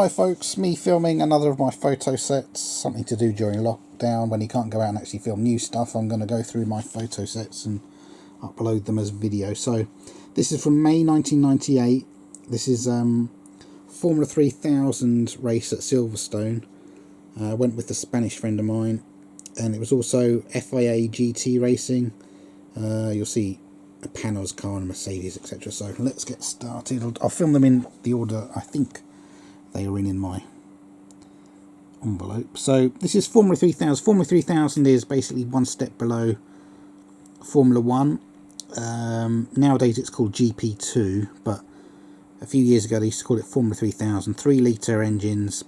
Hi folks, me filming another of my photo sets, something to do during lockdown when you can't go out and actually film new stuff. I'm going to go through my photo sets and upload them as video. So this is from May 1998. This is Formula 3000 race at Silverstone. I went with a Spanish friend of mine, and it was also FIA GT racing. You'll see a Panasonic car and a Mercedes, etc. So let's get started. I'll film them in the order I think they are in my envelope. So this is Formula 3000. Formula 3000 is basically one step below Formula 1. Nowadays it's called GP2, but a few years ago they used to call it Formula 3000. 3-litre engines,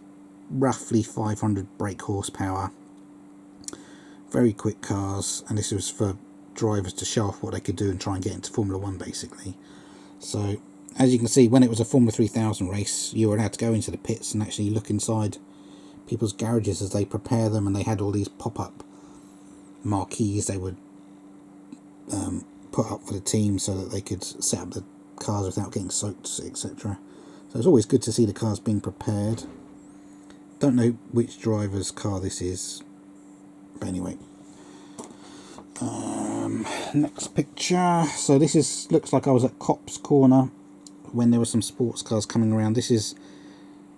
roughly 500 brake horsepower. Very quick cars, and this was for drivers to show off what they could do and try and get into Formula 1 basically. So as you can see, when it was a Formula 3000 race, you were allowed to go into the pits and actually look inside people's garages as they prepare them, and they had all these pop-up marquees they would put up for the team so that they could set up the cars without getting soaked, etc. So it's always good to see the cars being prepared. Don't know which driver's car this is, but anyway. Next picture. So this is looks like I was at Copse Corner when there were some sports cars coming around. This is,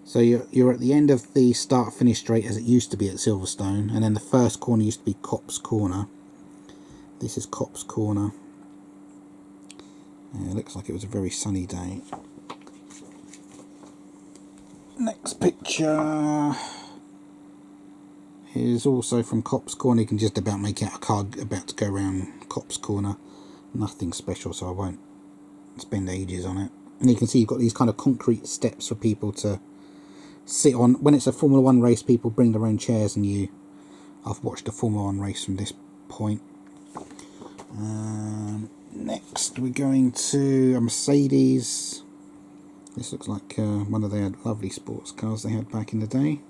so you're at the end of the start-finish straight as it used to be at Silverstone, and then the first corner used to be Copse Corner. This is Copse Corner. It looks like it was a very sunny day. Next picture is also from Copse Corner. You can just about make out a car about to go around Copse Corner. Nothing special, so I won't spend ages on it. And you can see you've got these kind of concrete steps for people to sit on. When it's a Formula 1 race, people bring their own chairs, and I've watched a Formula 1 race from this point. Next we're going to a Mercedes. This looks like one of their lovely sports cars they had back in the day.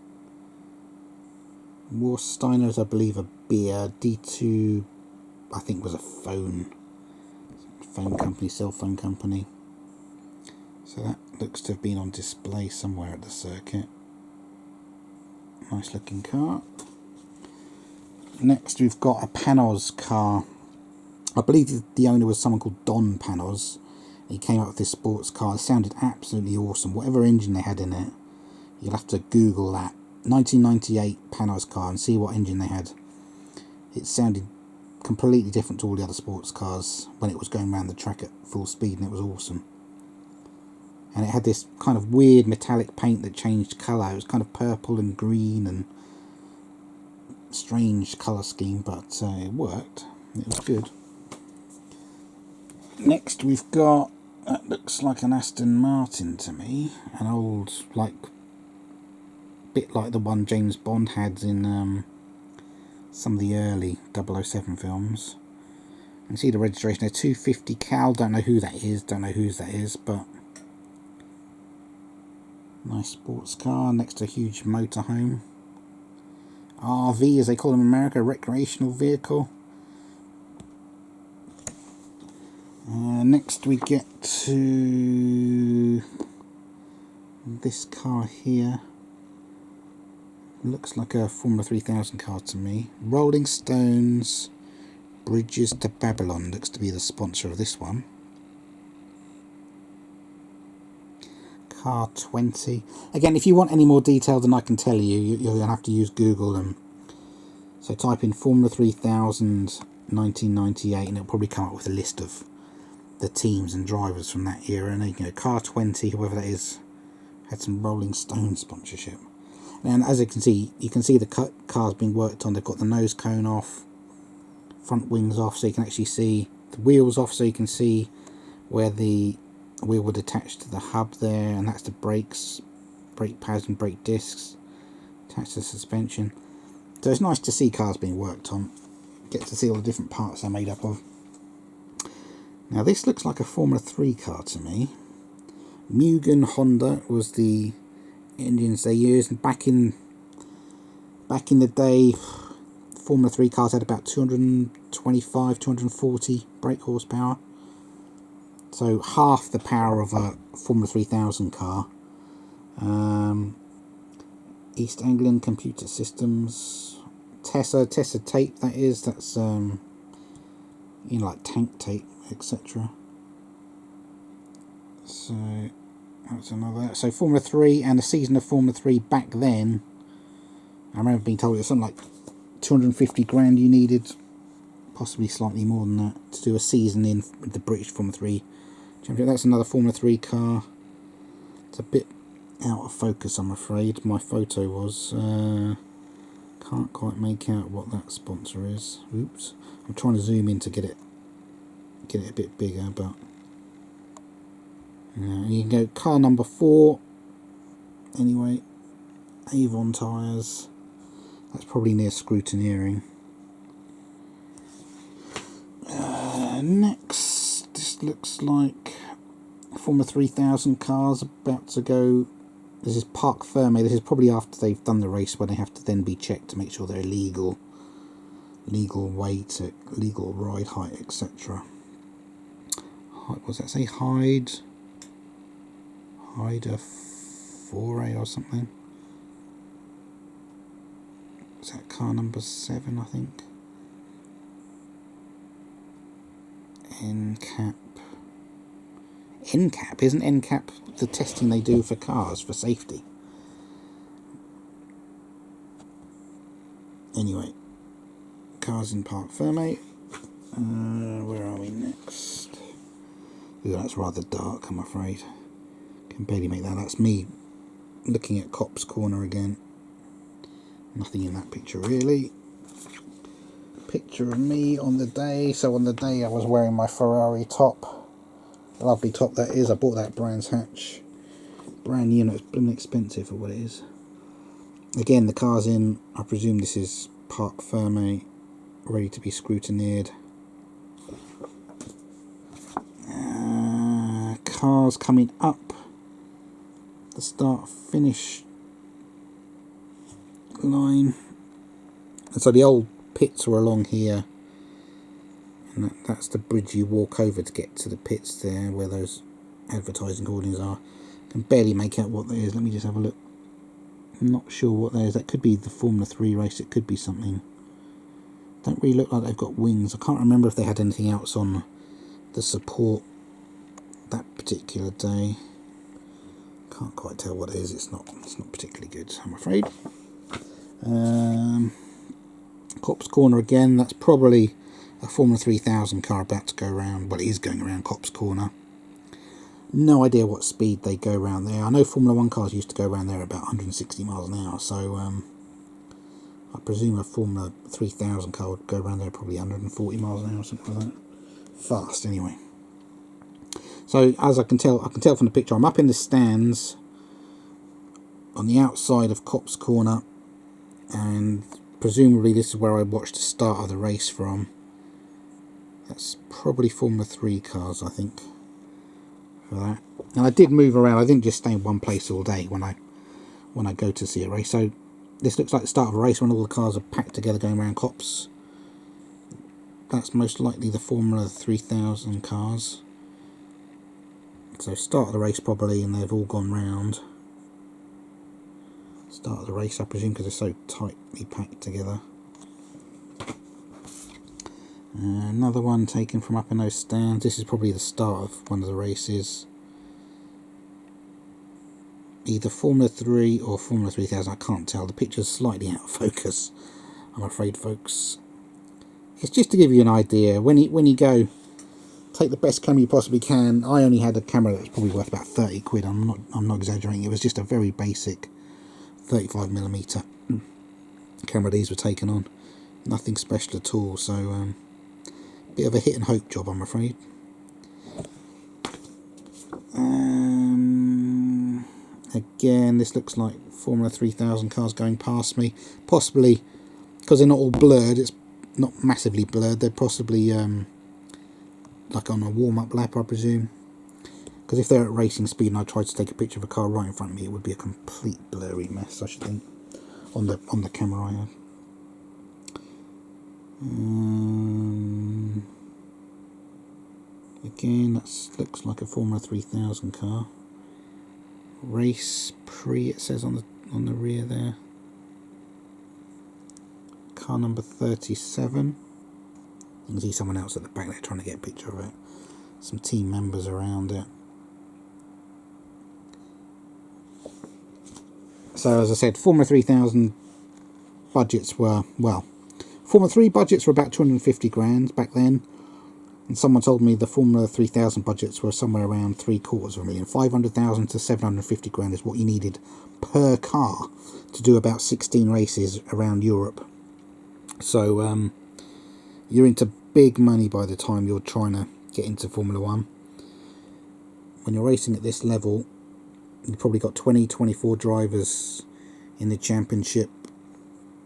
Warsteiner's, I believe, a beer. D2, I think, was a phone company, cell phone company. So that looks to have been on display somewhere at the circuit. Nice looking car. Next we've got a Panasonic car. I believe the owner was someone called Don Panos. He came up with this sports car. It sounded absolutely awesome. Whatever engine they had in it, you'll have to Google that. 1998 Panasonic car and see what engine they had. It sounded completely different to all the other sports cars when it was going around the track at full speed, and it was awesome. And it had this kind of weird metallic paint that changed colour. It was kind of purple and green and strange colour scheme, but it worked. It was good. Next we've got, that looks like an Aston Martin to me. An old, bit like the one James Bond had in some of the early 007 films. You can see the registration there, 250 Cal. Don't know who that is, don't know whose that is, but nice sports car next to a huge motorhome. RV, as they call them in America, recreational vehicle. Next we get to this car here. Looks like a Formula 3000 car to me. Rolling Stones Bridges to Babylon looks to be the sponsor of this one. Car 20. Again, if you want any more detail than I can tell you, you'll have to use Google them. So type in Formula 3000 1998 and it'll probably come up with a list of the teams and drivers from that era. And Car 20, whoever that is, had some Rolling Stone sponsorship. And as you can see the cars being worked on. They've got the nose cone off, front wings off, so you can actually see the wheels off, so you can see where the wheel would attach to the hub there, and that's the brakes, brake pads and brake discs attached to the suspension. So it's nice to see cars being worked on. Get to see all the different parts they're made up of. Now this looks like a Formula 3 car to me. Mugen Honda was the engines they used, and back in the day, Formula 3 cars had about 225, 240 brake horsepower. So half the power of a Formula 3000 car. East Anglian Computer Systems, Tessa tape, that is, that's you know, like tank tape, etc. So that's another. So Formula 3 and a season of Formula 3 back then, I remember being told it was something like 250 grand you needed, possibly slightly more than that, to do a season in the British Formula 3 Championship. That's another Formula 3 car. It's a bit out of focus, I'm afraid. My photo was. Can't quite make out what that sponsor is. Oops. I'm trying to zoom in to get it a bit bigger, but you can go car number 4. Anyway, Avon tyres. That's probably near scrutineering. Next, this looks like Formula 3000 cars about to go. This is Parc Ferme. This is probably after they've done the race, when they have to then be checked to make sure they're legal weight, legal ride height, etc. What does that say? Hyde a foray or something. Is that car number 7, I think? NCAP. NCAP? Isn't NCAP the testing they do for cars for safety? Anyway, cars in Parc Ferme. Where are we next? Ooh, that's rather dark, I'm afraid. Can barely make that. That's me looking at Cop's Corner again. Nothing in that picture really. Picture of me on the day. So on the day I was wearing my Ferrari top. Lovely top that is. I bought that Brands Hatch. Brand new, and it's blooming expensive for what it is. Again, the car's in. I presume this is Parc Ferme, ready to be scrutineered. Cars coming up. The start finish line. And so the old pits were along here, and that's the bridge you walk over to get to the pits there, where those advertising hoardings are. Can barely make out what that is. Let me just have a look. I'm not sure what that is. That could be the Formula 3 race. It could be something. Don't really look like they've got wings. I can't remember if they had anything else on the support that particular day. Can't quite tell what it is. It's not particularly good, I'm afraid. Cop's Corner again. That's probably a Formula 3000 car about to go around. Well, it is going around Cop's Corner. No idea what speed they go around there. I know Formula 1 cars used to go around there about 160 miles an hour, so I presume a Formula 3000 car would go around there probably 140 miles an hour or something like that. Fast, anyway. So, as I can tell from the picture, I'm up in the stands on the outside of Cop's Corner, and presumably this is where I watched the start of the race from. That's probably Formula 3 cars, I think, for that. And I did move around. I didn't just stay in one place all day when I go to see a race. So this looks like the start of a race when all the cars are packed together going around Copse. That's most likely the Formula 3000 cars. So start of the race probably, and they've all gone round. Start of the race, I presume, because they're so tightly packed together. Another one taken from up in those stands. This is probably the start of one of the races. Either Formula 3 or Formula 3000, I can't tell. The picture's slightly out of focus, I'm afraid, folks. It's just to give you an idea. When you go, take the best camera you possibly can. I only had a camera that was probably worth about 30 quid. I'm not exaggerating. It was just a very basic 35mm camera these were taken on. Nothing special at all, so bit of a hit and hope job, I'm afraid. Again, this looks like Formula 3000 cars going past me. Possibly, because they're not all blurred, it's not massively blurred. They're possibly like on a warm-up lap, I presume. Because if they're at racing speed and I tried to take a picture of a car right in front of me, it would be a complete blurry mess, I should think, on the camera I have. Again, that looks like a Formula 3000 car. Race Pre, it says on the on the rear there. Car number 37. You can see someone else at the back there trying to get a picture of it. Some team members around it. So as I said, Formula 3000 budgets were, well, Formula 3 budgets were about 250 grand back then. And someone told me the Formula 3000 budgets were somewhere around $750,000. 500,000 to 750 grand is what you needed per car to do about 16 races around Europe. So you're into big money by the time you're trying to get into Formula 1. When you're racing at this level, you've probably got 20, 24 drivers in the championship.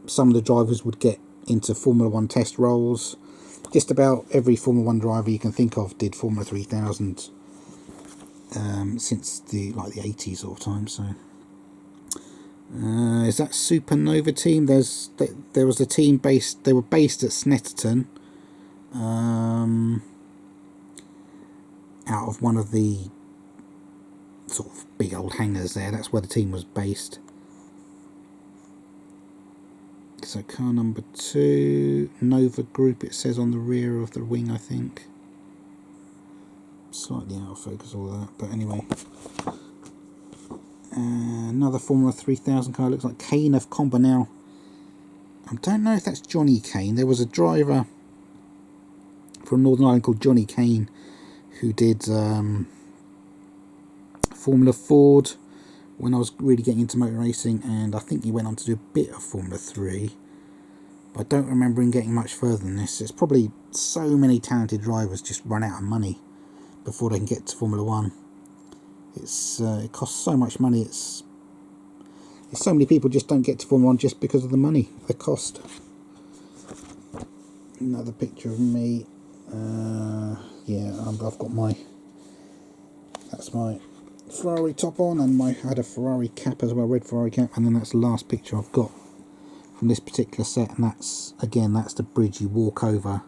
Some of the drivers would get into Formula 1 test roles. Just about every Formula 1 driver you can think of did Formula 3000 since the 80s or time. So is that Supernova team? There was a team based. They were based at Snetterton, out of one of the sort of big old hangars there. That's where the team was based. So car number 2, Nova Group, it says on the rear of the wing, I think. Slightly out of focus, all that, but anyway. Another Formula 3000 car, looks like Kane of Comber. Now, I don't know if that's Johnny Kane. There was a driver from Northern Ireland called Johnny Kane who did Formula Ford when I was really getting into motor racing, and I think he went on to do a bit of Formula 3, but I don't remember him getting much further than this. It's probably so many talented drivers just run out of money before they can get to Formula 1. It costs so much money. It's so many people just don't get to Formula 1 just because of the money, the cost. Another picture of me. Yeah, I've got that's my Ferrari top on, and I had a Ferrari cap as well, red Ferrari cap, and then that's the last picture I've got from this particular set, and that's the bridge you walk over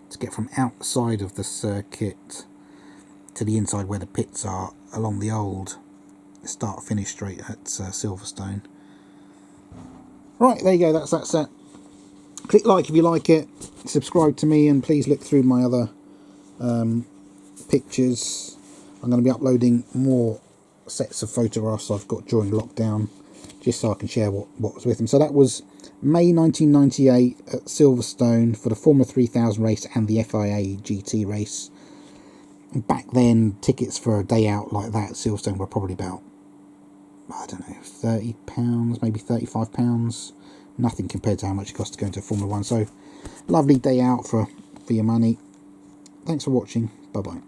to get from outside of the circuit to the inside where the pits are, along the old start-finish straight at Silverstone. Right, there you go, that's that set. Click like if you like it, subscribe to me, and please look through my other pictures. I'm going to be uploading more sets of photographs I've got during lockdown, just so I can share what was with them. So that was May 1998 at Silverstone for the Formula 3000 race and the FIA GT race. Back then, tickets for a day out like that at Silverstone were probably about, I don't know, £30, maybe £35. Nothing compared to how much it costs to go into Formula 1. So, lovely day out for your money. Thanks for watching. Bye-bye.